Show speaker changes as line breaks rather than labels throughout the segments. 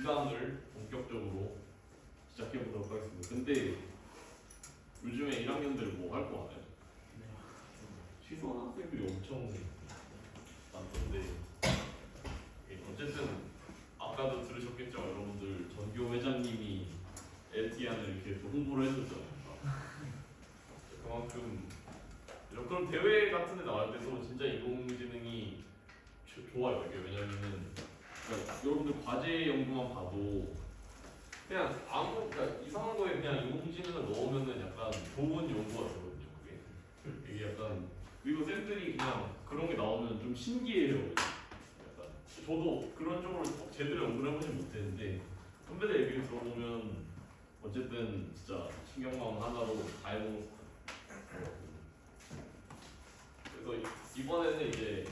2강을 본격적으로 시작해 보도록 하겠습니다. 근데 요즘에 1학년들 뭐 할 거 많아요? 취소하는 학생들이 엄청 많던데 어쨌든 아까도 들으셨겠죠? 여러분들 전교 회장님이 LTE안을 이렇게 또 홍보를 해줬잖아요. 그만큼 이런 그런 대회 같은 데 나갈 때도 진짜 인공지능이 좋아요. 이게 왜냐면은 그러니까 여러분들 과제 연구만 봐도 그냥 그러니까 이상한 거에 그냥 인공지능을 넣으면은 약간 좋은 연구가 되거든요. 그게 이게 약간 그리고 쌤들이 그냥 그런 게 나오면 좀 신기해요. 약간 저도 그런 쪽으로 제대로 연구를 해보진 못했는데 선배들 얘기를 들어보면 어쨌든 진짜 신경망 하나로 다 해보는 그래서 이번에는 이제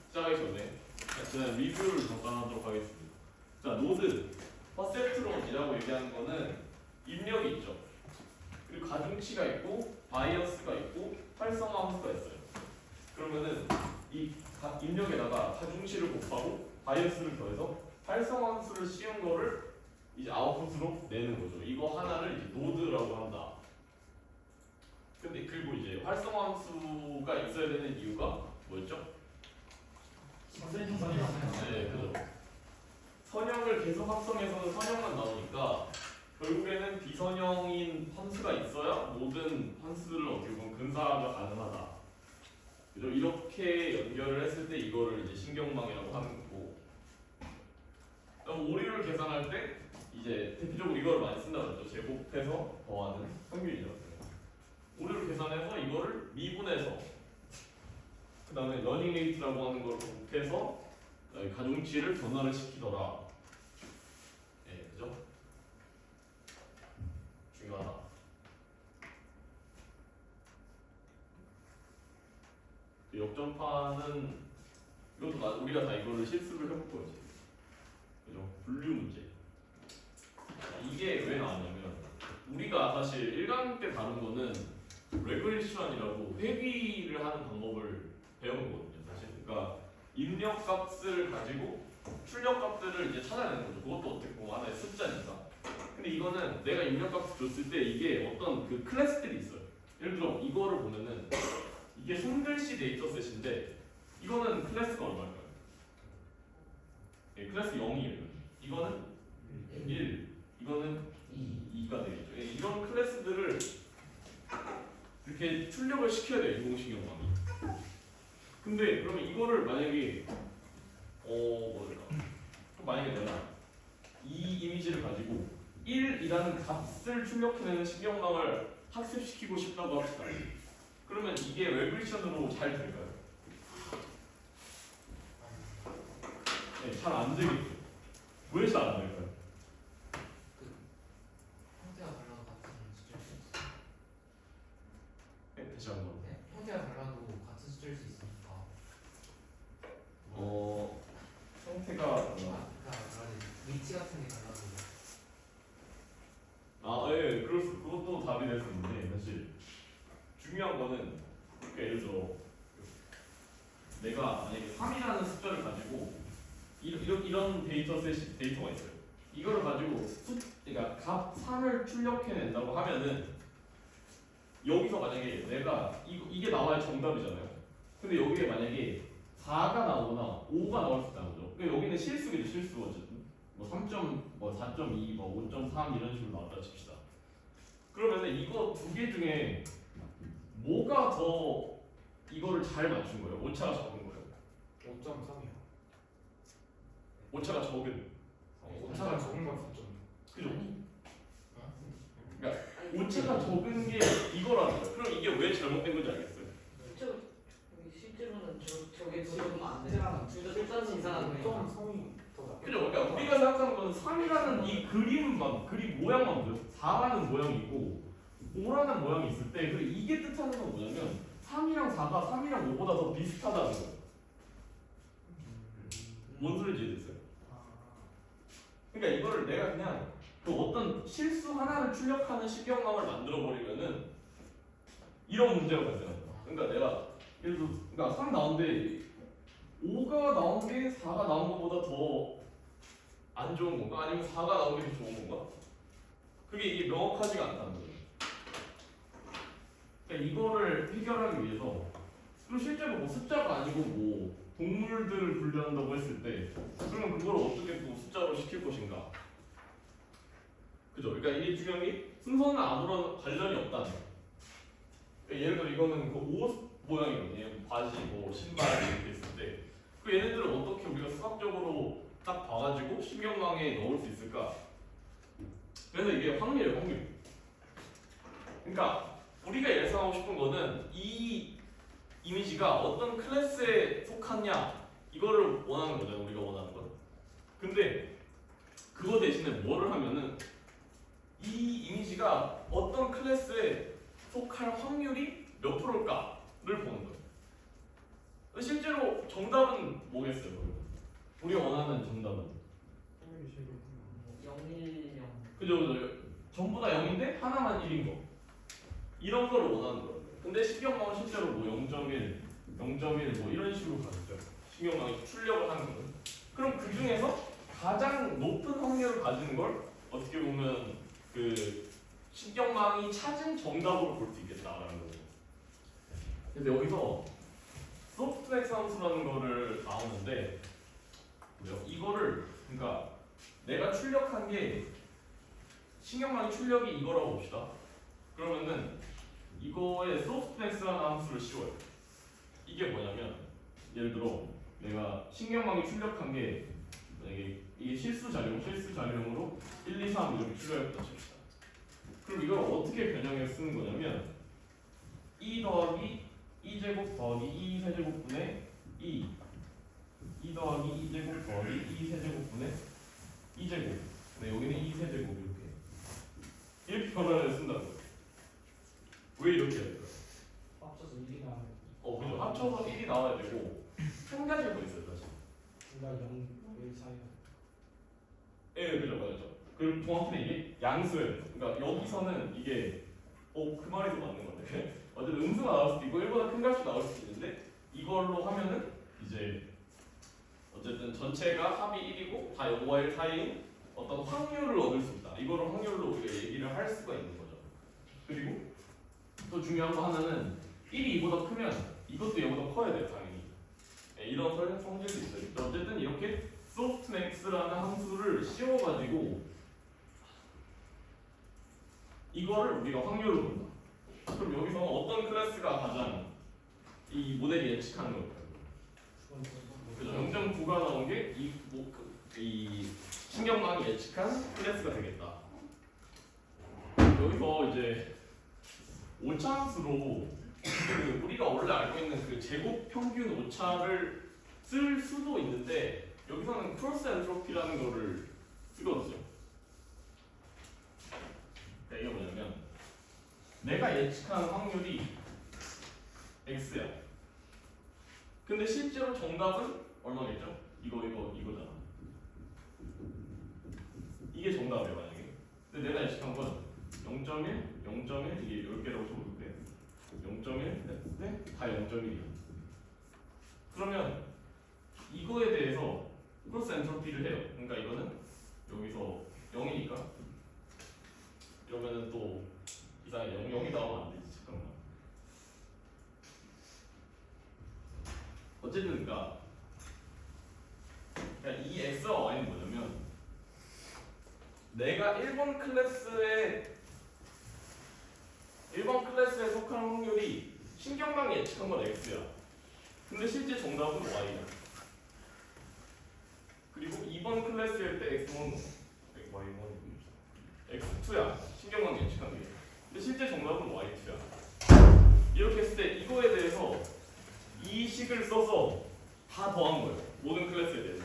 시작하기 전에 그냥 리뷰를 잠깐 하도록 하겠습니다. 자, 노드 퍼셉트론이라고 얘기하는 거는 입력이 있죠. 그리고 가중치가 있고 바이어스가 있고 활성화 함수가 있어요. 그러면은 이 입력에다가 가중치를 곱하고 바이어스를 더해서 활성화 함수를 씌운 거를 이제 아웃풋으로 내는 거죠. 이거 하나를 이제 노드라고 한다. 근데 그리고 이제 활성화 함수가 있어야 되는 이유가 뭐였죠? 네, 그죠. 선형을 계속 합성해서는 선형만 나오니까 결국에는 비선형인 함수가 있어야 모든 함수를 어떻게 보면 근사화가 가능하다. 그죠? 이렇게 연결을 했을 때 이거를 이제 신경망이라고 하는 거고. 그럼 오류를 계산할 때 이제 대표적으로 이걸 많이 쓴다고 했죠. 제곱해서 더하는 평균이죠. 오류를 계산해서 이거를 미분해서 그 다음에 러닝 레이트라고 하는 걸 곱해서 가중치를 변화를 시키더라. 예, 그죠? 중요하다. 역전파는 이것도 우리가 다 이거를 실습을 해볼 거예요. 그죠? 분류 문제. 이게 왜 나왔냐면 우리가 사실 1강 때 다룬 거는 레그레션이라고 회귀를 하는 방법을 배운 거거든요. 사실 그러니까 입력 값을 가지고 출력 값들을 이제 찾아내는 거죠. 그것도 어떻게 보면 하나의 숫자니까. 근데 이거는 내가 입력 값을 줬을 때 이게 어떤 그 클래스들이 있어요. 예를 들어 이거를 보면은 이게 손글씨 데이터셋인데 이거는 클래스가 얼마일까요? 예, 클래스 0이에요. 이거는 1, 이거는 2가 되겠죠. 예, 이런 클래스들을 이렇게 출력을 시켜야 돼요. 인공신경망이. 근데 그러면 이거를 만약에 만약에 내가 이 이미지를 가지고 1이라는 값을 출력해내는 신경망을 학습시키고 싶다고 합시다. 그러면 이게 레그레션으로 잘 될까요? 네, 잘 안 되겠죠. 왜 잘 안 될까요?
형태가 달라도 같은 숫자일 수 있어.
네, 다시 한번.
네? 형태가 달라도 같은 숫자일 수 있으니까.
형태가
그러니까 위치 같은 게 달라도.
예, 그것도 답이 될 수 있는데 사실 중요한 거는 그러니까 예를 들어 내가 만약에 3이라는 숫자를 가지고 이런 데이터가 있어요. 이거를 가지고 그러니까 값 3을 출력해낸다고 하면은 여기서 만약에 내가 이게 나와야 정답이잖아요. 근데 여기에 만약에 4가 나오거나 5가 나올 수 있다는 거죠. 그러니까 여기는 실수겠죠. 실수 어쨌든 뭐 4.2, 5.3 이런 식으로 나왔다 칩시다. 그러면은 이거 두 개 중에 뭐가 더 이거를 잘 맞춘 거예요? 오차가 적은 거예요?
5.3이요.
오차가 적은.
오차가 적은 건 4점.
그죠? 그러니까 오차가 적은 게 이거라는 거예요. 그럼 이게 왜 잘못된 건지 알겠어요?
실제로는 저게 더 적으면 안 돼요. 둘다 똑같이 이상한 거예요.
5.3이 더 낫겠다.
그죠? 그러니까 우리가 생각하는 거는 3이라는 이 그림 모양만 보죠. 4라는 모양이 있고 5라는 모양이 있을 때 그리고 이게 뜻하는 건 뭐냐면 3이랑 4가 3이랑 5보다 더 비슷하다는 거예요. 뭔 소리인지 이해됐어요? 그러니까 이거를 내가 그냥 그 어떤 실수 하나를 출력하는 신경망을 만들어 버리면은 이런 문제가 발생한다. 그러니까 내가 예를 들어 그러니까 3 나오는데 5가 나온 게 4가 나온 것보다 더 안 좋은 건가? 아니면 4가 나오는 게 더 좋은 건가? 그게 이게 명확하지가 않다는 거예요. 그러니까 이거를 해결하기 위해서 그리고 실제로 뭐 숫자가 아니고 뭐 동물들을 분류한다고 했을 때 그러면 그걸 어떻게 또 숫자로 시킬 것인가? 그죠? 그러니까 이게 중요한 게 순서는 아무런 관련이 없다는 거예요. 그러니까 예를 들어 이거는 그 옷 모양이거든요. 바지, 뭐 신발 이렇게 있을 때 그 얘네들을 어떻게 우리가 수학적으로 딱 봐가지고 신경망에 넣을 수 있을까? 그래서 이게 확률이에요, 확률. 그러니까 우리가 예상하고 싶은 거는 이 이미지가 어떤 클래스에 속하냐 이거를 원하는 거잖아요, 우리가 원하는 건. 근데 그거 대신에 뭐를 하면은 이 이미지가 어떤 클래스에 속할 확률이 몇 프로일까를 보는 거예요. 실제로 정답은 뭐겠어요? 우리가 원하는 정답은
010.
그죠? 전부 다 0인데 하나만 1인 거. 이런 걸 원하는 거예요. 근데 신경망은 실제로 뭐 0.1, 0.1 뭐 이런 식으로 가죠. 신경망이 출력을 하는 거는. 그럼 그 중에서 가장 높은 확률을 가지는 걸 어떻게 보면 그 신경망이 찾은 정답으로 볼 수 있겠다라는 거죠. 그래서 여기서 소프트넥스 함수라는 거를 나오는데 이거를 그러니까 내가 출력한 게 신경망이 출력이 이거라고 봅시다. 그러면은 이거에 소프트넥스라는 함수를 씌워요. 이게 뭐냐면 예를 들어 내가 신경망이 출력한 게 만약에 이게 실수 자료용으로 1, 2, 3 이렇게 출력했다 칩시다. 그럼 이걸 어떻게 변형해서 쓰는 거냐면 2 더하기 2제곱 더하기 2 세제곱분의 2 더하기 2제곱 더하기 2 세제곱분의 2제곱 네, 여기는 2 세제곱 이렇게 변화를 쓴다고요. 왜 이렇게 해야 될까요?
합쳐서 1이 나와요.
그죠. 합쳐서 1이 나와야 되고 한 가지 더 있어요 사실.
둘다 0, 1 사이야.
예, 그죠, 맞죠. 그리고 정확히는 이게 양수예요. 그러니까 여기서는 이게 그 말이 더 맞는 것 같아요. 어쨌든 음수가 나올 수도 있고 1보다 큰 값이 나올 수도 있는데 이걸로 하면은 이제 어쨌든 전체가 합이 1이고 다 0과 1 사이인 어떤 확률을 얻을 수 있다. 이거를 확률로 우리가 얘기를 할 수가 있는 거죠. 그리고 또 중요한 거 하나는 1이 2보다 크면 이것도 얘보다 커야 돼요, 당연히. 네, 이런 성질도 있어요. 어쨌든 이렇게 softmax라는 함수를 씌워가지고 이거를 우리가 확률로 본다. 그럼 여기서 어떤 클래스가 가장 이 모델이 예측하는 걸까요? 그죠? 0.9가 나온 게 이 신경망이 예측한 클래스가 되겠다. 여기서 이제 오차함수로 우리가 원래 알고 있는 그 제곱 평균 오차를 쓸 수도 있는데 여기서는 크로스 엔트로피라는 거를 쓰거든요. 그러니까 이게 뭐냐면 내가 예측한 확률이 x야. 근데 실제로 정답은 얼마겠죠? 이거잖아. 이게 정답이에요, 만약에. 근데 내가 예측한 건 0.1, 0.1 이게 10개라고 쳐볼게. 0.1 했을 때 다 0.1이야. 그러면 이거에 대해서 크로스 엔트로피를 해요. 그러니까 이거는 여기서 0이니까 이러면은 또 이상하게 0이 나오면 안 되지. 잠깐만. 어쨌든 그러니까 이 x와 y는 뭐냐면 내가 1번 클래스에 속한 확률이 신경망이 예측한 건 x야. 근데 실제 정답은 y야. 그리고 2번 클래스일 때 x는 x2야. 신경망이 예측한 게. 근데 실제 정답은 y2야. 이렇게 했을 때 이거에 대해서 이 식을 써서 다 더한 거예요. 모든 클래스에 대해서.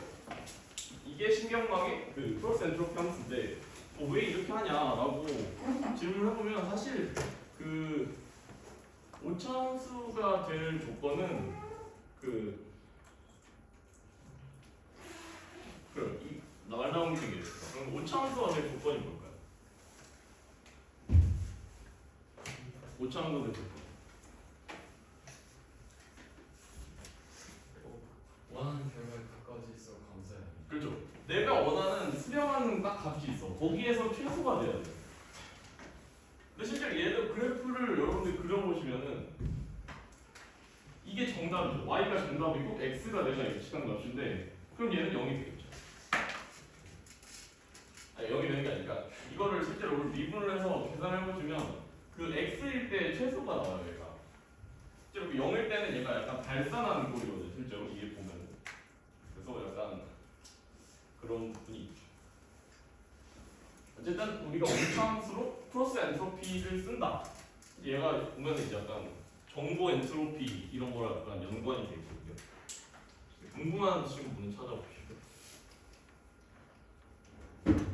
이게 신경망의 그 크로스 엔트로피 함수인데 왜 이렇게 하냐라고 질문을 해보면 사실 그 오차함수가 될 조건은 말 나온 게 되게 있어요. 그럼 오차함수가 될 조건이 뭘까요? 오차함수가 될 조건.
원하는 결과에 가까워질수록 감사해요.
그렇죠. 내가 원하는 수렴하는 딱 값이 있어. 거기에서 최소가 돼야 돼. 근데 실제로 얘도 그래프를 여러분들 그려보시면은 이게 정답이죠. y가 정답이고 x가 내가 예측한 값인데 그럼 얘는 0이 되겠죠. 아니 0이 되는 게 아니라 이거를 실제로 우리 미분을 해서 계산해보시면 그 x일 때 최소가 나와요. 얘가 실제로 0일 때는 얘가 약간 발산하는 꼴이거든요. 실제로 이게 보면 그래서 약간 그런 부분이 있죠. 어쨌든 우리가 원차함수로 프로세스 엔트로피를 쓴다. 얘가 보면 이제 약간 정보 엔트로피 이런 거랑 약간 연관이 되어 있거든요. 궁금한 친구분은 찾아보시고.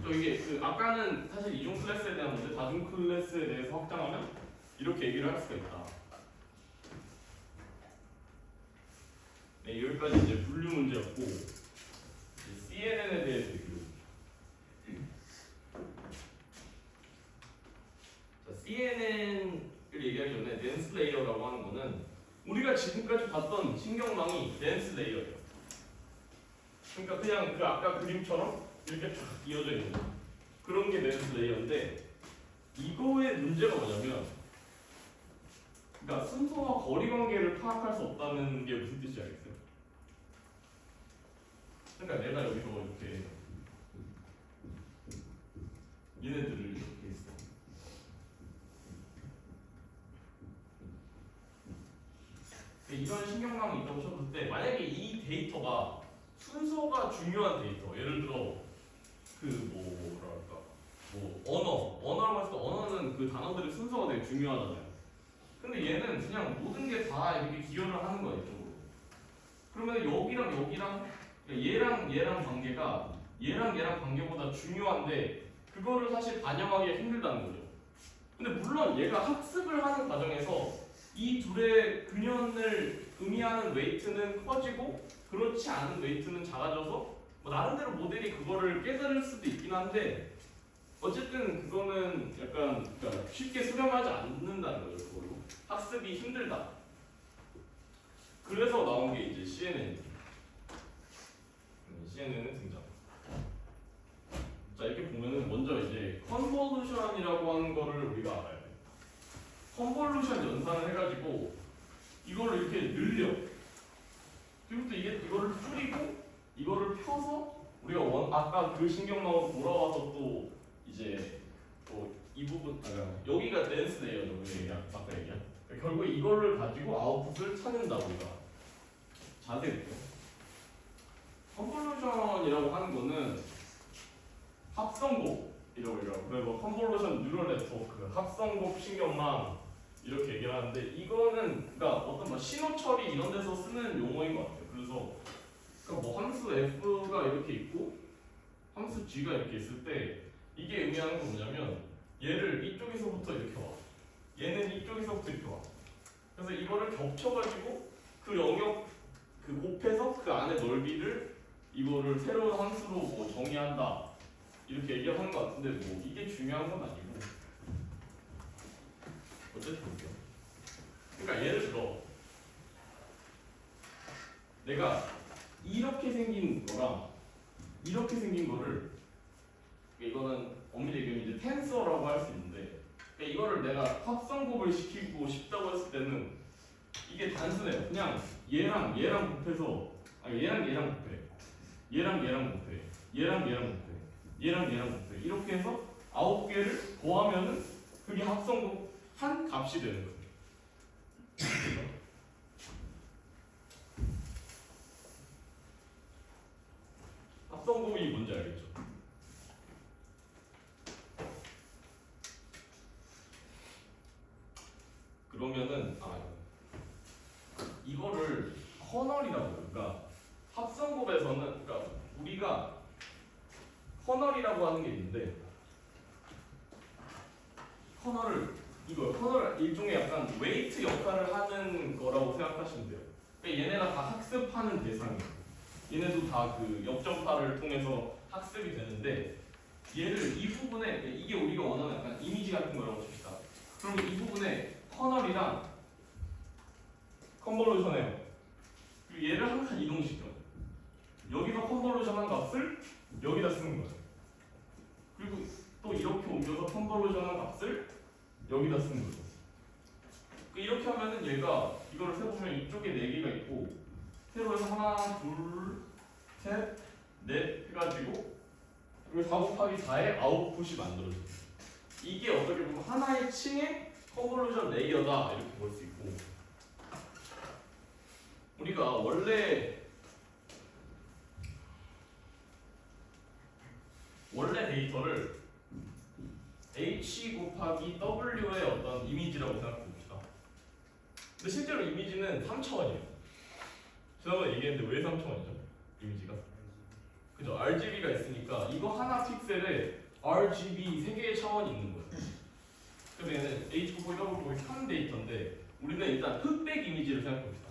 저 이게 그 아까는 사실 이중 클래스에 대한 문제, 다중 클래스에 대해서 확장하면 이렇게 얘기를 할 수가 있다. 네, 여기까지 이제 분류 문제였고 CNN에 대해서 얘기를. CNN을 얘기하기 전에 댄스 레이어라고 하는 거는 우리가 지금까지 봤던 신경망이 댄스 레이어예요. 그러니까 그냥 그 아까 그림처럼 이렇게 쫙 이어져 있는 그런 게 댄스 레이어인데 이거의 문제가 뭐냐면 그러니까 순서와 거리 관계를 파악할 수 없다는 게 무슨 뜻인지 알겠어요? 그러니까 내가 여기서 이렇게 얘네들을 이렇게 했어. 이런 신경망이 있다고 쳤을 때 만약에 이 데이터가 순서가 중요한 데이터, 예를 들어 그 뭐랄까 언어라고 했을 때 언어는 그 단어들의 순서가 되게 중요하잖아요. 근데 얘는 그냥 모든 게 다 이렇게 기여를 하는 거야 이쪽으로. 그러면 여기랑 여기랑 얘랑 관계가 얘랑 관계보다 중요한데 그거를 사실 반영하기가 힘들다는 거죠. 근데 물론 얘가 학습을 하는 과정에서 이 둘의 근연을 의미하는 웨이트는 커지고 그렇지 않은 웨이트는 작아져서 뭐 나름대로 모델이 그거를 깨달을 수도 있긴 한데 어쨌든 그거는 약간 그러니까 쉽게 수렴하지 않는다는 거죠. 그걸로 학습이 힘들다. 그래서 나온 게 이제 CNN입니다. CNN은 등장. 자 이렇게 보면은 먼저 이제 컨볼루션이라고 하는 거를 우리가 알아야 돼. 컨볼루션 연산을 해가지고 이거를 이렇게 늘려. 그리고 또 이거를 줄이고 이거를 펴서 우리가 아까 그 신경망으로 돌아와서 또 이제 또 이 부분 여기가 댄스 레이어죠. 아까 얘기한. 결국 이거를 가지고 아웃풋을 찾는다 우리가. 자세히 볼게요. 컨볼루션이라고 하는 거는 합성곱이라고 해요. 그리고 컨볼루션 뉴럴 네트워크, 합성곱 신경망 이렇게 얘기를 하는데 이거는 그러니까 어떤 뭐 신호 처리 이런 데서 쓰는 용어인 것 같아요. 그래서 그러니까 뭐 함수 f가 이렇게 있고 함수 g가 이렇게 있을 때 이게 의미하는 건 뭐냐면 얘를 이쪽에서부터 이렇게 와. 얘는 이쪽에서부터 이렇게 와. 그래서 이거를 겹쳐가지고 그 영역 그 곱해서 그 안의 넓이를 이거를 새로운 함수로 뭐 정의한다 이렇게 얘기하는 것 같은데 뭐 이게 중요한 건 아니고 어쨌든 볼게요. 그러니까 예를 들어 내가 이렇게 생긴 거랑 이렇게 생긴 거를 이거는 엄밀히 얘기하면 이제 텐서라고 할 수 있는데 그러니까 이거를 내가 합성곱을 시키고 싶다고 했을 때는 이게 단순해요. 그냥 얘랑 곱해서 얘랑 곱해 얘랑 곱해 얘랑 곱해 얘랑 곱해 이렇게 해서 9개를 더하면은 그게 합성곱 한 값이 되는 거예요. 합성곱이 뭔지 알겠죠? 그러면은 이거를 커널이라고 해요. 그러니까 합성곱에서는 그러니까 우리가 커널이라고 하는 게 있는데 커널을 일종의 약간 웨이트 역할을 하는 거라고 생각하시면 돼요. 그러니까 얘네가 다 학습하는 대상이에요. 얘네도 다 그 역전파를 통해서 학습이 되는데 얘를 이 부분에 이게 우리가 원하는 약간 이미지 같은 거라고 칩시다. 그러면 이 부분에 커널이랑 컨볼루션해요. 그리고 얘를 한 칸 이동시켜. 여기서 컨볼루션 한 값을 여기다 쓰는 거예요. 그리고 또 이렇게 옮겨서 컨버루션한 값을 여기다 쓰는 거죠. 이렇게 하면은 얘가 이거를 세보면 이쪽에 4개가 있고 세로에서 하나, 둘, 셋, 넷 해가지고 그리고 4 곱하기 4의 아웃풋이 만들어져요. 이게 어떻게 보면 하나의 층의 컨볼루션 레이어다 이렇게 볼 수 있고 우리가 원래 데이터를 H 곱하기 W의 어떤 이미지라고 생각해 봅시다. 근데 실제로 이미지는 3차원이에요. 지난번에 얘기했는데 왜 3차원이죠? 이미지가? 그죠? RGB가 있으니까 이거 하나 픽셀에 RGB 3개의 차원이 있는 거예요. 그러면 H 곱하기 W 곱하기 3 데이터인데 우리는 일단 흑백 이미지를 생각해 봅시다.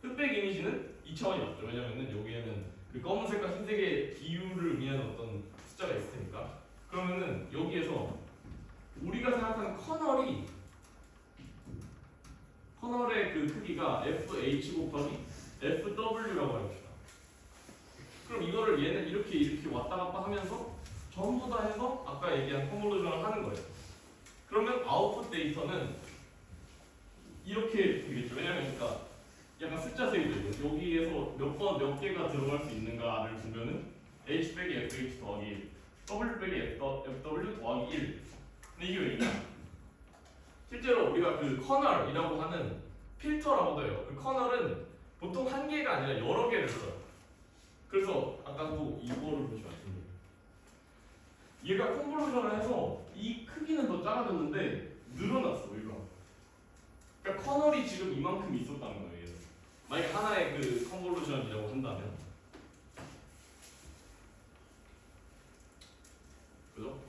흑백 이미지는 2차원이 맞죠. 왜냐면은 여기에는 그 검은색과 흰색의 비율을 의미하는 어떤 숫자가 있을 테니까. 그러면은 여기에서 우리가 생각하는 커널의 그 크기가 FH 곱하기 FW라고 해봅시다. 그럼 이거를 얘는 이렇게 왔다 갔다 하면서 전부 다 해서 아까 얘기한 컨볼루션을 하는 거예요. 그러면 아웃풋 데이터는 이렇게 되겠죠. 왜냐면 그러니까 약간 숫자색이죠. 여기에서 몇 개가 들어갈 수 있는가를 보면은 H 빼기 FH 더하기 1, W 빼기 FW 더하기 1. 근데 이게 왜냐? 실제로 우리가 그 커널이라고 하는 필터라고도 해요. 그 커널은 보통 한 개가 아니라 여러 개를 써요. 그래서 아까도 이거를 보시면 아십니다. 얘가 컨볼루션을 해서 이 크기는 더 작아졌는데 늘어났어. 얘가. 그러니까 커널이 지금 이만큼 있었다는 거예요. 얘는. 만약에 하나의 그 컨볼루션이라고 한다면, 그죠?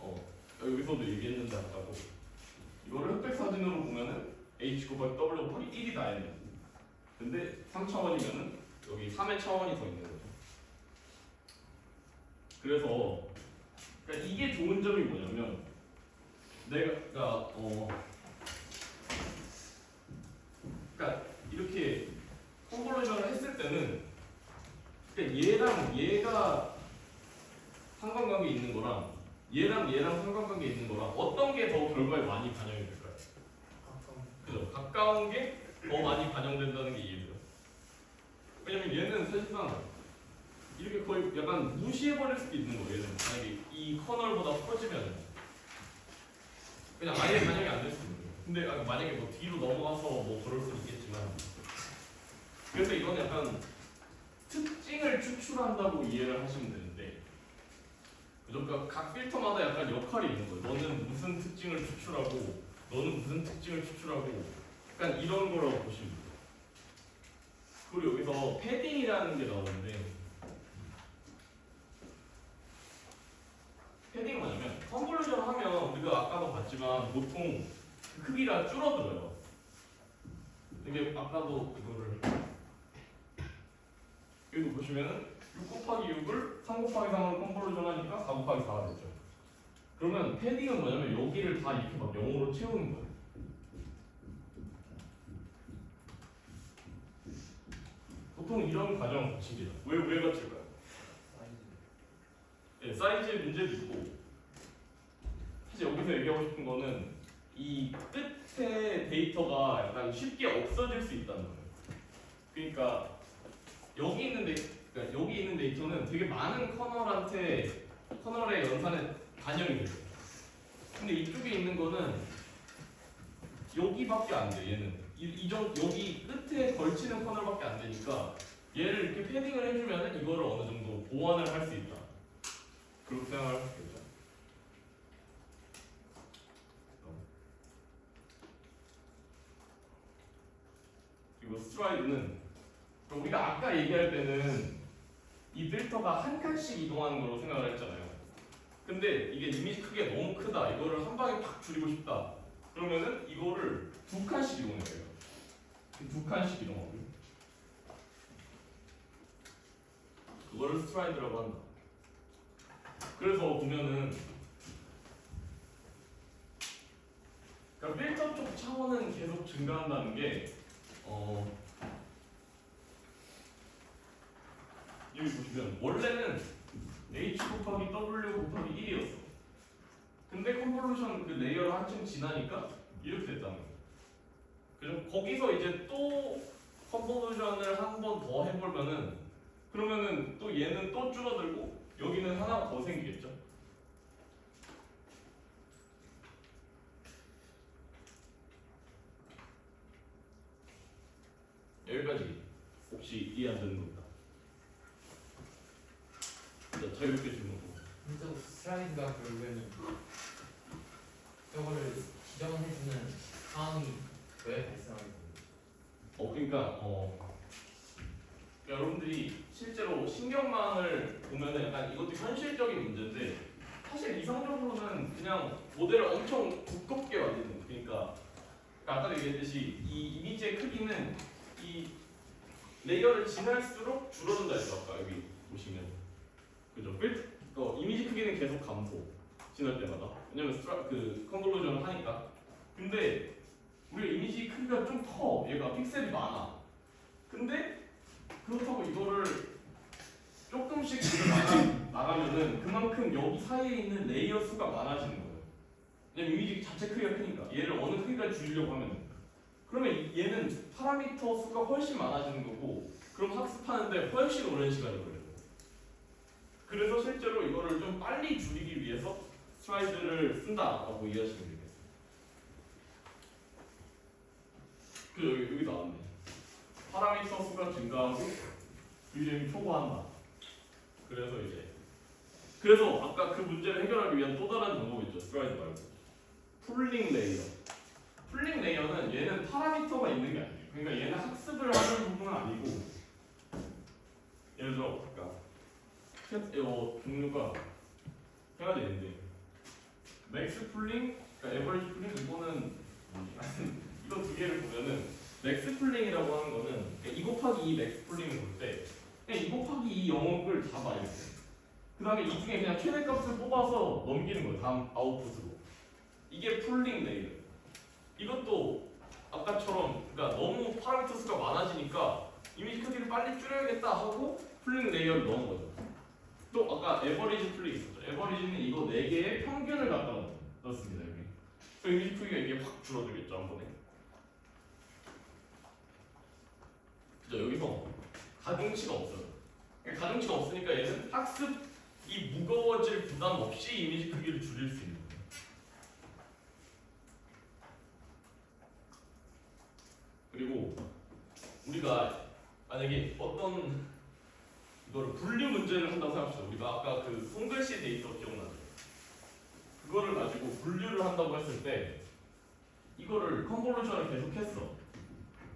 여기서도 얘기했는데 아까도 이거를 흑백 사진으로 보면은 H 곱하기 W 곱하기 1이다 얘는. 근데 3차원이면은 여기 3의 차원이 더 있는 거죠. 그래서 그러니까 이게 좋은 점이 뭐냐면 그러니까 이렇게 컨볼루션을 했을 때는 그러니까 얘랑 얘가 상관관계 있는 거랑 얘랑 상관관계 있는 거랑 어떤 게 더 결과에 많이 반영이 될까요? 그죠? 가까운 게 더 많이 반영된다는 게 이해돼요. 왜냐면 얘는 사실상 이렇게 거의 약간 무시해버릴 수도 있는 거예요. 얘는 만약에 이 커널보다 커지면 그냥 아예 반영이 안 될 수도 있는 거예요. 근데 만약에 뭐 뒤로 넘어가서 뭐 그럴 수는 있겠지만 그래서 이건 약간 특징을 추출한다고 이해를 하시면 되는데 그죠? 그러니까 각 필터마다 약간 역할이 있는 거예요. 너는 무슨 특징을 추출하고 너는 무슨 특징을 추출하고 약간 이런 거라고 보시면 돼요. 그리고 여기서 패딩이라는 게 나오는데 패딩은 뭐냐면 컨볼루션 하면 우리가 아까도 봤지만 보통 그 크기가 줄어들어요. 이게 아까도 이거를 여기도 보시면은 6 곱하기 6을 3 곱하기 3으로 컨볼루션 하니까 4 곱하기 4가 되죠. 그러면 패딩은 뭐냐면 여기를 다 이렇게 막 0으로 채우는 거예요. 보통 이런 과정을 거칩니다. 왜 거칠까요? 네, 사이즈의 문제도 있고 사실 여기서 얘기하고 싶은 거는 이 끝에 데이터가 약간 쉽게 없어질 수 있다는 거예요. 그러니까 여기 있는 데이터는 되게 많은 커널의 연산에 반영이 돼요. 근데 이쪽에 있는 거는 여기밖에 안 돼. 얘는 여기 끝에 걸치는 커널밖에 안 되니까 얘를 이렇게 패딩을 해주면은 이거를 어느 정도 보완을 할 수 있다. 그렇게 생각할 수 있겠죠. 그리고 스트라이드는 우리가 아까 얘기할 때는 이 필터가 한 칸씩 이동하는 걸로 생각을 했잖아요. 근데 이게 이미지 크기가 너무 크다. 이거를 한 방에 팍 줄이고 싶다. 그러면은 이거를 2칸씩 이동해야 돼요. 2칸씩 이동하고 그거를 스트라이드라고 한다. 그래서 보면은 그러니까 필터 쪽 차원은 계속 증가한다는 게 여기 보시면 원래는 h 곱하기 w 곱하기 1이었어. 근데 컨볼루션 그 레이어를 한층 지나니까 이렇게 됐다는 거야. 그죠? 거기서 이제 또 컨볼루션을 한 번 더 해보면은 그러면은 또 얘는 또 줄어들고 여기는 하나가 더 생기겠죠? 여기까지 혹시 이해 안 되는 겁니다. 자, 자유롭게 질문하고.
근데 슬라이드가 결국에는 저거를 지정해주는 상황이 왜 발생하게 됩니까?
그러니까 여러분들이 실제로 신경망을 보면은 약간 이것도 현실적인 문제인데 사실 이성적으로는 그냥 모델을 엄청 두껍게 만드는 거예요. 그러니까 아까 얘기했듯이 이 이미지의 크기는 이 레이어를 지날수록 줄어든다 했죠. 아까 여기 보시면 그죠? 이미지 크기는 계속 감소 지날 때마다. 왜냐면 그 컨볼루션을 하니까. 근데 우리가 이미지 크기가 좀 커. 얘가 픽셀이 많아. 근데 그렇다고 이거를 조금씩 나가면은 그만큼 여기 사이에 있는 레이어 수가 많아지는 거예요. 왜냐면 이미지 자체 크기가 크니까. 얘를 어느 크기까지 줄이려고 하면 그러면 얘는 파라미터 수가 훨씬 많아지는 거고 그럼 학습하는데 훨씬 오랜 시간이 걸려요. 그래서 실제로 이거를 좀 빨리 줄이기 위해서 슬라이드를 쓴다라고 이해하시면 되겠습니다. 그 여기 나왔네. 파라미터 수가 증가하고 뷰잼이 초과한다. 그래서 아까 그 문제를 해결하기 위한 또 다른 방법이 있죠. 슬라이드 말고 풀링 레이어. 풀링 레이어는 얘는 파라미터가 있는 게 아니에요. 그러니까 얘는 학습을 하는 부분은 아니고 예를 들어 종류가 해야 되는데 맥스 풀링, 그러니까 에버리지 풀링 이거는 이거 두 개를 보면은 맥스 풀링이라고 하는 거는 그러니까 2 곱하기 2 맥스 풀링을 볼 때 그냥 2 곱하기 2 영역을 잡아 이렇게. 그 다음에 이 중에 그냥 최대값을 뽑아서 넘기는 거예요. 다음 아웃풋으로. 이게 풀링 레이어. 이것도 아까처럼 그러니까 너무 파라미터 수가 많아지니까 이미지 크기를 빨리 줄여야겠다 하고 풀링 레이어를 넣은 거죠. 또 아까 에버리지 풀링 있었죠. 에버리지는 이거 4개의 평균을 갖다 넣었습니다. 여기. 그 이미지 크기가 이게 확 줄어들겠죠 한 번에. 그죠? 여기서 가중치가 없어요. 그러니까 가중치가 없으니까 얘는 학습이 무거워질 부담 없이 이미지 크기를 줄일 수 있는 거예요. 그리고 우리가 만약에 어떤 이거를 분류 문제를 한다고 생각합시다. 우리가 아까 그 손글씨 데이터 기억나죠? 그거를 가지고 분류를 한다고 했을 때 이거를 컨볼루션을 계속 했어.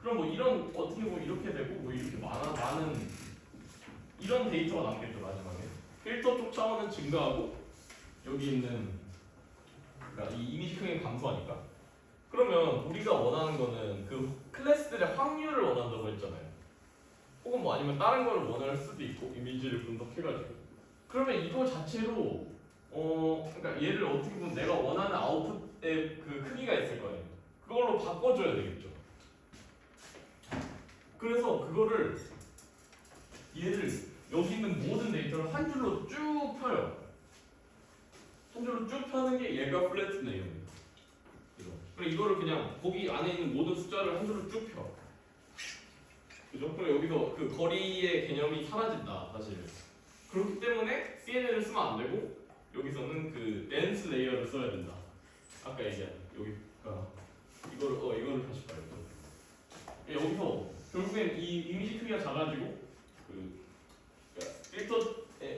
그럼 뭐 이런 어떻게 보면 이렇게 되고 뭐 이렇게 많은 이런 데이터가 남겠죠 마지막에. 필터 쪽 차원은 증가하고 여기 있는 그러니까 이 이미지 크기는 감소하니까. 그러면 우리가 원하는 거는 그 클래스들의 확률을 원한다고 했잖아요. 혹은 뭐 아니면 다른 걸 원할 수도 있고 이미지를 분석해가지고. 그러면 이거 자체로 그러니까 얘를 어떻게 보면 내가 원하는 아웃풋의 그 크기가 있을 거예요. 그걸로 바꿔줘야 되겠죠. 그래서 그거를 얘를 여기 있는 모든 데이터를 한 줄로 쭉 펴요. 한 줄로 쭉 펴는 게 얘가 플래트 레이어입니다. 그리고 이거를 그냥 거기 안에 있는 모든 숫자를 한 줄로 쭉 펴. 그죠? 그럼 여기서 그 거리의 개념이 사라진다 사실. 그렇기 때문에 CNN을 쓰면 안 되고 여기서는 그 렌스 레이어를 써야 된다. 아까 얘기한 여기가 이거를 다시 봐요. 여기서 결국엔 이 이미지 크기가 작아지고 그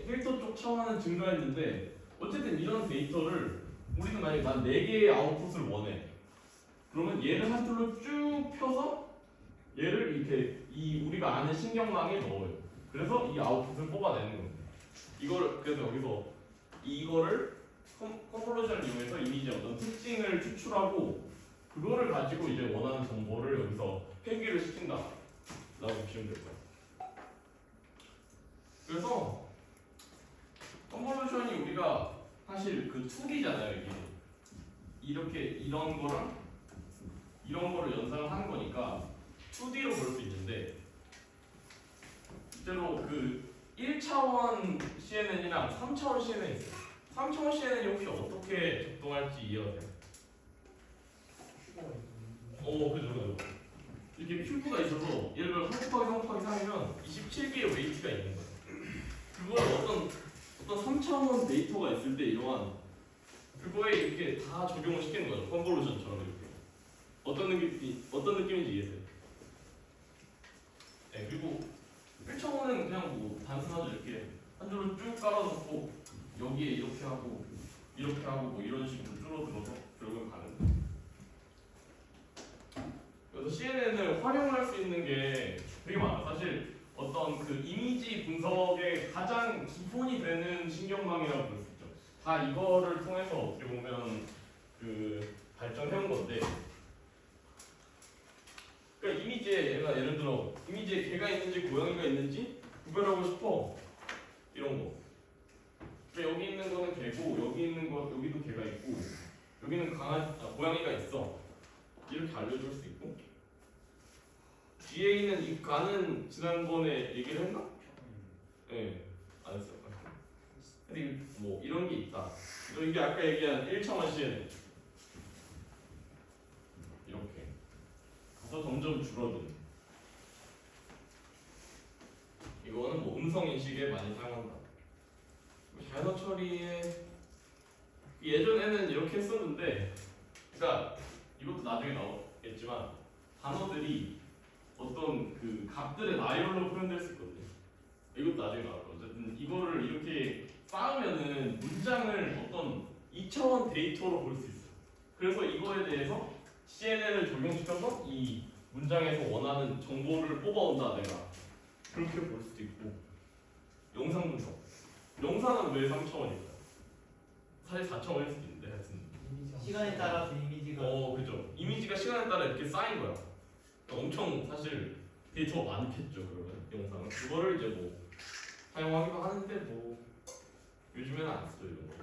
필터 쪽 차원은 증가했는데 어쨌든 이런 데이터를 우리는 만약에 난 4개의 아웃풋을 원해. 그러면 얘를 한 줄로 쭉 펴서 얘를 이렇게 우리가 아는 신경망에 넣어요. 그래서 이 아웃풋을 뽑아내는 겁니다. 그래서 여기서 이거를 컨볼루션을 이용해서 이미지의 어떤 특징을 추출하고 그거를 가지고 이제 원하는 정보를 여기서 회귀를 시킨다 라고 보시면 될 거예요. 그래서 컨볼루션이 우리가 사실 그 2D잖아요. 이게 이렇게 이런 거랑 이런 거를 연상을 하는 거니까 2D로 볼 수 있는데 실제로 그 1차원 CNN이랑 3차원 CNN 있어요. 3차원 CNN이 혹시 어떻게 작동할지 이해가 돼요?
슈퍼가 있고.
그죠. 이렇게 큐브가 있어서 예를 들어 3 곱하기 3 곱하기 3이면 27개의 웨이트가 있는 거예요. 그걸 어떤 3차원 데이터가 있을 때 이러한 그거에 이렇게 다 적용을 시키는 거죠. 컨볼루션처럼 이렇게. 어떤 느낌인지 이해돼요? 네, 그리고 1차원은 그냥 뭐 단순하죠. 이렇게 한 줄을 쭉 깔아놓고 여기에 이렇게 하고 뭐 이런 식으로 줄어들어서 결국은 가는 거예요. 그래서 CNN을 활용할 수 있는 게 되게 많아요. 사실 어떤 그 이미지 분석의 가장 기본이 되는 신경망이라고 볼 수 있죠. 다 이거를 통해서 어떻게 보면 그 발전해온 건데, 그러니까 이미지에 얘가 예를 들어 이미지에 개가 있는지 고양이가 있는지 구별하고 싶어 이런 거. 그러니까 여기 있는 거는 개고 여기 있는 거 여기도 개가 있고 여기는 고양이가 있어 이렇게 알려줄 수 있고. 뒤에 있는 이 가는 지난번에 얘기를 했나? 네, 안 했어요. 근데 뭐 이런 게 있다. 이게 아까 얘기한 1차원 CNN 이렇게 가서 점점 줄어드는. 이거는 뭐 음성 인식에 많이 사용한다. 자연어 처리에 예전에는 이렇게 했었는데, 그러니까 이것도 나중에 나오겠지만 단어들이 어떤 그 값들의 나열로 표현될 수 있거든요. 이것도 나중에 나올 거예요. 어쨌든 이거를 이렇게 쌓으면은 문장을 어떤 2차원 데이터로 볼 수 있어요. 그래서 이거에 대해서 CNN을 적용시켜서 이 문장에서 원하는 정보를 뽑아온다 내가. 그렇게 볼 수도 있고. 영상 분석. 영상은 왜 3차원일까요? 사실 4차원일 수도 있는데 하여튼.
시간에 따라서 이미지가
그죠. 이미지가 시간에 따라 이렇게 쌓인 거야. 엄청 사실 데이터가 많겠죠. 그러면 영상은 그거를 이제 뭐 사용하기도 하는데 뭐 요즘에는 안 쓰죠 이런 거.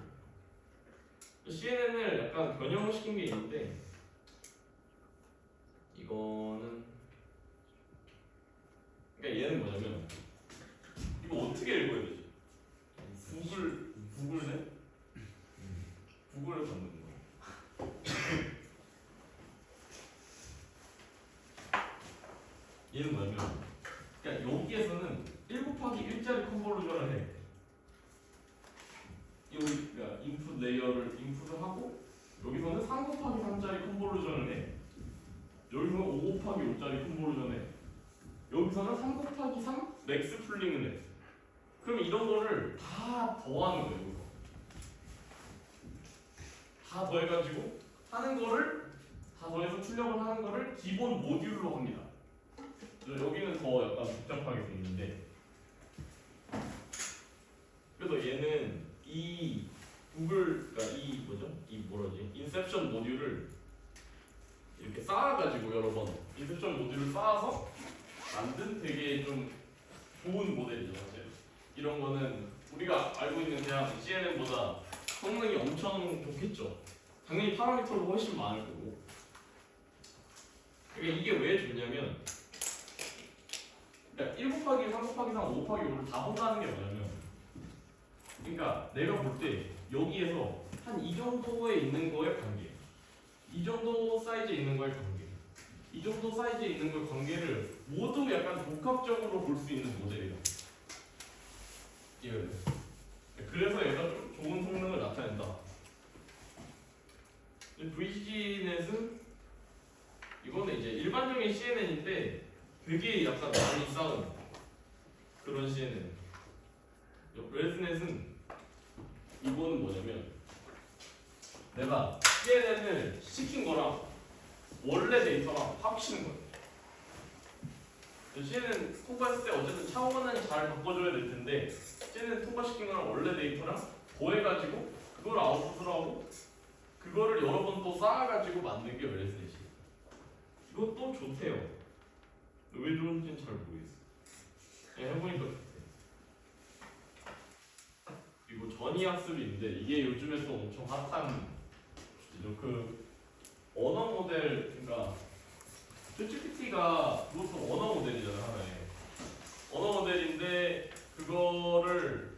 CNN을 약간 변형을 시킨 게 있는데 이거는 그러니까 얘는 뭐냐면 이거 어떻게 읽어야 되지? 구글네? 구글을 받는 거. 얘는 뭐냐면 그러니까 여기에서는 1 곱하기 1짜리 컨볼루션을 해. 여기 그러니까 인풋 레이어를 인풋을 하고 여기서는 3 곱하기 3짜리 컨볼루션을 해. 여기서는 5 곱하기 5짜리 컨볼루션을 해. 여기서는 3 곱하기 3 맥스 풀링을 해. 그러면 이런 거를 다 더하는 거예요. 여기서. 다 더해가지고 하는 거를 다 더해서 출력을 하는 거를 기본 모듈로 합니다. 여기는 더 약간 복잡하게 돼 있는데, 그래서 얘는 이 구글, 그러니까 이 뭐죠? 이 뭐라지? 인셉션 모듈을 이렇게 쌓아가지고 여러 번 인셉션 모듈을 쌓아서 만든 되게 좀 좋은 모델이죠, 사실. 이런 거는 우리가 알고 있는 그냥 CNN보다 성능이 엄청 좋겠죠. 당연히 파라미터도 훨씬 많을 거고. 그러니까 이게 왜 좋냐면, 그러니까 1 곱하기 3 곱하기 3, 5 곱하기 5를 다 혼자하는 게 뭐냐면, 그러니까 내가 볼 때 여기에서 한 이 정도에 있는 거의 관계, 이 정도 사이즈에 있는 거의 관계, 이 정도 사이즈에 있는 거의 관계를 모두 약간 복합적으로 볼 수 있는 모델이에요. 이해돼요? 그래서 얘가 좀 좋은 성능을 나타낸다. VGNet은 이거는 이제 일반적인 CNN인데 되게 약간 많이 쌓은 그런 CNN. 레드넷은 이거는 뭐냐면 내가 CNN을 시킨 거랑 원래 데이터랑 합치는 거예요. CNN 통과했을 때 어쨌든 차원은 잘 바꿔줘야 될 텐데 CNN 통과시킨 거랑 원래 데이터랑 더해가지고 그걸 아웃풋을 하고 그거를 여러 번 또 쌓아가지고 만든 게 레드넷이에요. 이것도 좋대요. 왜 좋은지는 잘 모르겠어. 그냥 해보니까 좋대. 그리고 전이학습인데 이게 요즘에 또 엄청 핫한 주제죠. 그 언어 모델, 그러니까 ChatGPT가 그것도 언어 모델이잖아요, 하나의. 언어 모델인데 그거를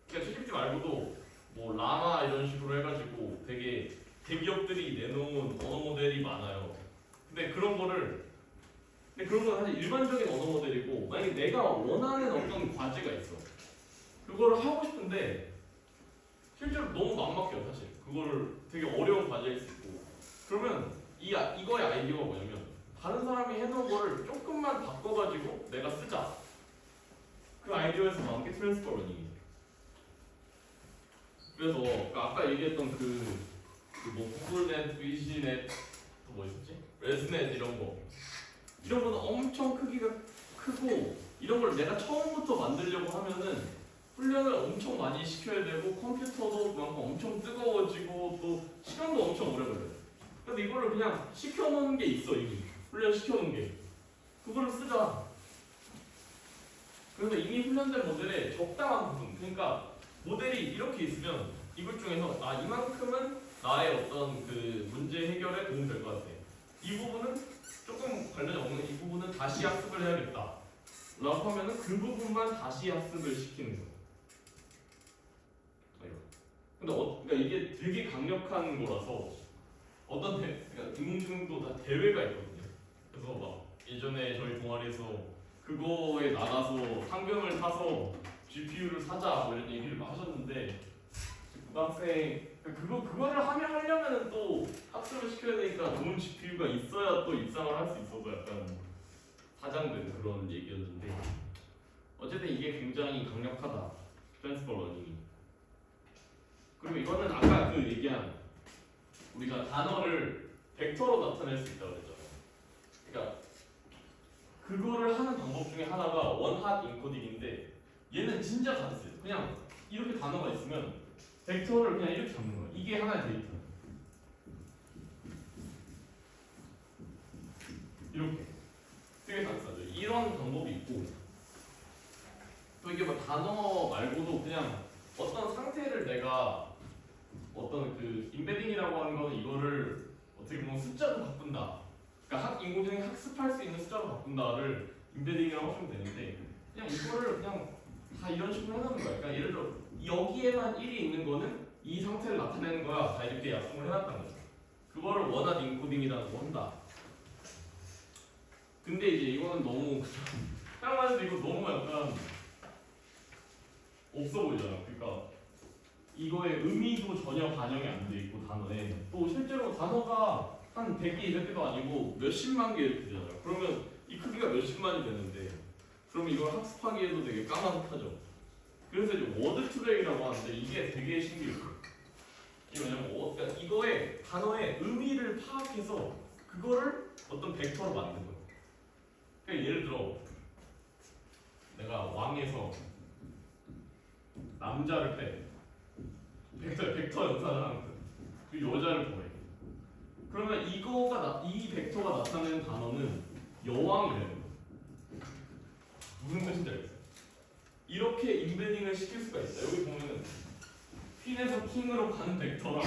그냥 채집지 말고도 뭐 라마 이런 식으로 해가지고 되게 대기업들이 내놓은 언어 모델이 많아요. 근데 그런 건 사실 일반적인 언어 모델이고, 만약에 내가 원하는 어떤 과제가 있어. 그거를 하고 싶은데 실제로 너무 막막해요 사실. 그거를 되게 어려운 과제일 수 있고. 그러면 이거의 아이디어가 뭐냐면, 다른 사람이 해놓은 거를 조금만 바꿔가지고 내가 쓰자. 그 아이디어에서 나온 게 트랜스퍼 러닝이에요. 그래서 아까 얘기했던 뭐 구글넷, 위시넷, 또 뭐 있었지? 레스넷 이런 거는 엄청 크기가 크고, 이런 걸 내가 처음부터 만들려고 하면은 훈련을 엄청 많이 시켜야 되고, 컴퓨터도 그만큼 엄청 뜨거워지고 또 시간도 엄청 오래 걸려요. 근데 이거를 그냥 시켜놓은 게 있어. 이미 훈련 시켜놓은 게, 그거를 쓰자. 그래서 이미 훈련된 모델에 적당한 부분, 그러니까 모델이 이렇게 있으면 이것 중에서 이만큼은 나의 어떤 그 문제 해결에 도움이 될 것 같아. 이 부분은 조금 관련이 없는 이 부분은 다시 학습을 해야겠다 라고 하면은 그 부분만 다시 학습을 시키는 거야. 근데 그러니까 이게 되게 강력한 거라서 그러니까 인공지능도 다 대회가 있거든요. 그래서 막 예전에 저희 동아리에서 그거에 나가서 상금을 타서 GPU를 사자 뭐 이런 얘기를 막 하셨는데, 고등학생 그거를 하려면은 또 학습을 시켜야 되니까 좋은 GPU가 있어야 또 입상을 할 수 있어서 약간 사장된 그런 얘기였는데, 어쨌든 이게 굉장히 강력하다 트랜스퍼 러닝이. 그리고 이거는 아까 그 얘기한 우리가 단어를 벡터로 나타낼 수 있다고 그랬잖아요. 그러니까 그거를 하는 방법 중에 하나가 원핫 인코딩인데, 얘는 진짜 간단해요. 그냥 이렇게 단어가 있으면 벡터를 그냥 이렇게 잡는 거예요. 이게 하나의 데이터. 이렇게 되게 간단하죠. 이런 방법이 있고, 또 이게 뭐 단어 말고도 그냥 어떤 상태를 내가 어떤 그 임베딩이라고 하는 거는 이거를 어떻게 보면 숫자로 바꾼다. 그러니까 인공지능이 학습할 수 있는 숫자로 바꾼다를 임베딩이라고 하시면 되는데, 그냥 이거를 그냥 다 이런 식으로 해놓는 거야. 그러니까 예를 들어 여기에만 1이 있는 거는 이 상태를 나타내는 거야. 다 이렇게 약속을 해놨다는 거죠. 그거를 원핫 인코딩이라고 한다. 근데 이제 이거는 너무 생각만 해도 이거 너무 약간 없어 보이잖아. 그러니까 이거의 의미도 전혀 반영이 안 돼 있고, 단어에 또 실제로 단어가 한 100개, 200개도 아니고 몇십만 개 이렇게 되잖아요. 그러면 이 크기가 몇십만이 되는데, 그럼 이걸 학습하기에도 되게 까마득하죠. 그래서 이제 워드 트랙이라고 하는데, 이게 되게 신기해요. 이게 뭐냐면 그러니까 이거의 단어의 의미를 파악해서 그거를 어떤 벡터로 만든 거예요. 그러니까 예를 들어 내가 왕에서 남자를 빼, 벡터 연산을 하는 거예요. 그 여자를 더해. 그러면 이 벡터가 나타내는 단어는 여왕이라는 거예요. 무슨 뜻인지 알겠어요? 이렇게 임베딩을 시킬 수가 있어요. 여기 보면은 퀸에서 킹으로 가는 벡터랑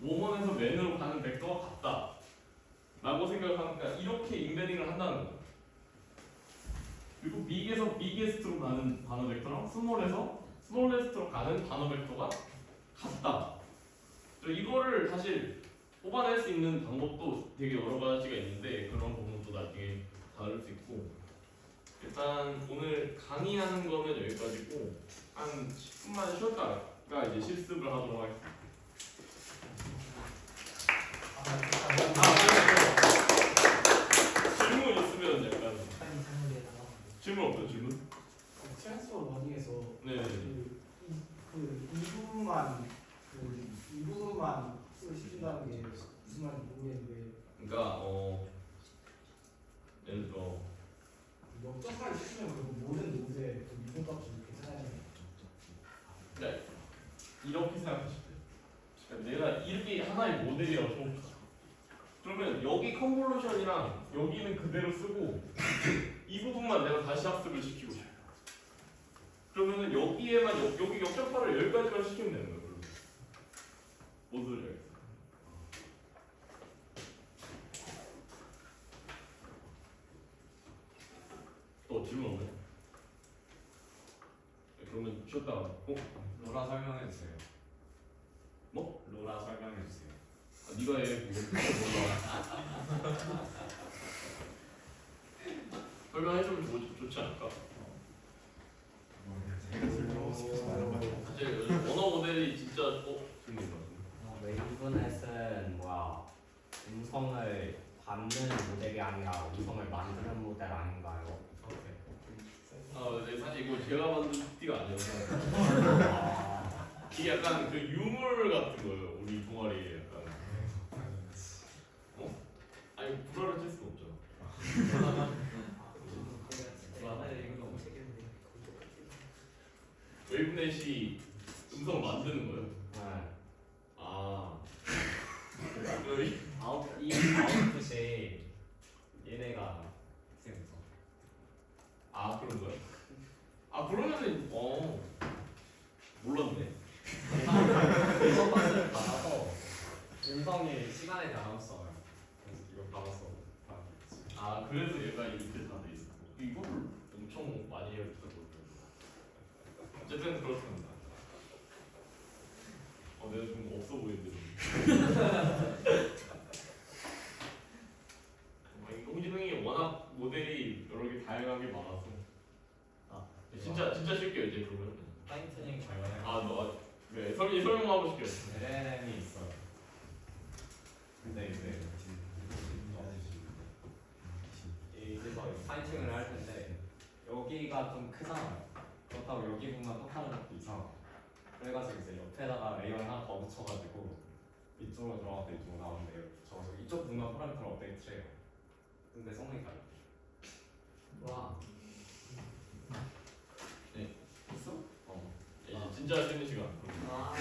woman에서 man으로 가는 벡터가 같다 라고 생각하니까 이렇게 임베딩을 한다는 거예요. 그리고 big에서 biggest로 가는 단어 벡터랑 small에서 smallest로 가는 단어 벡터가 같다. 이거를 사실 뽑아낼 수 있는 방법도 되게 여러 가지가 있는데, 그런 부분도 나중에 다룰 수 있고, 일단 오늘 강의하는 거는 여기까지고 한 10분만 쉬었다가 이제 실습을 하도록 하겠습니다. 질문 있으면 약간 질문 없죠? 질문?
트랜스퍼 러닝에서
네.
이 부분만 학습을 시킨다는 게 무슨 말인지 모르겠는데,
그러니까 예를 들어
역전까지 시키면 그리고 모든 노드에 그 미분값이 계산하는
네. 이렇게 생각하시면 돼요. 그러니까 내가 이렇게 하나의 모델이라고 쳐봅시다. 그러면 여기 컨볼루션이랑 여기는 그대로 쓰고 이 부분만 내가 다시 학습을 시키고 싶어. 그러면은 여기에만 여기 역전파를 여기까지만 시키면 되는 거예요. 뭔 소리야? 또 질문 없나요? 쉬었다가
로라 설명해 주세요.
뭐?
로라 설명해 주세요.
아, 네가 해. 몰라. 설명해주면 좋지 않을까?
제가 설명하고 싶어서 말한 거예요.
사실 언어 모델이 진짜 틀린 것 같은데.
웨이브넷은 뭐야 음성을 받는 모델이 아니라 음성을 만드는 모델 아닌가요?
네, 사실 이거 제가 만든 띠가 아니어서 이게 약간 그 유물 같은 거예요. 우리 동아리에 약간. 아니 불화를 칠 수는 없잖아.
이거 너무 재밌는데.
웨이브넷이 음성을 만드는 거예요.
네.
아.
이 아웃풋이 얘네가 쌤이죠.
아 그런 거야? 아 그러면은 몰랐네.
이거 파스를 받아서 음성이 시간에 나눠 써요. 그래서 이거 받아서 받았지.
아 그래서 얘가 이렇게 다 돼 있어. 이거를 엄청 많이 해줬다고. 어쨌든 그렇습니다. 내가 좀 없어 보이는데. 인공지능이 워낙 모델이 여러 개 다양하게 많아서. 진짜 쉽게요 이제 그러면.
파인트닝 관련해.
네 설명하고 싶게요.
LLM이 있어요. 근데 이제 여기서 파인팅을 할 텐데 여기가 좀 크잖아요. 그렇다고 여기 부분만 똑하는 것도 이상하고 그래가지고 이제 옆에다가 레이어를 하나 더 붙여가지고 이쪽으로 들어가서 이쪽으로 나오는데 이렇게 붙여서 이쪽 부분만 파라미터를 업데이트를 해요. 근데 성능이 달라요.
와.
있어? 이제 진짜 쉬는 시간.
아.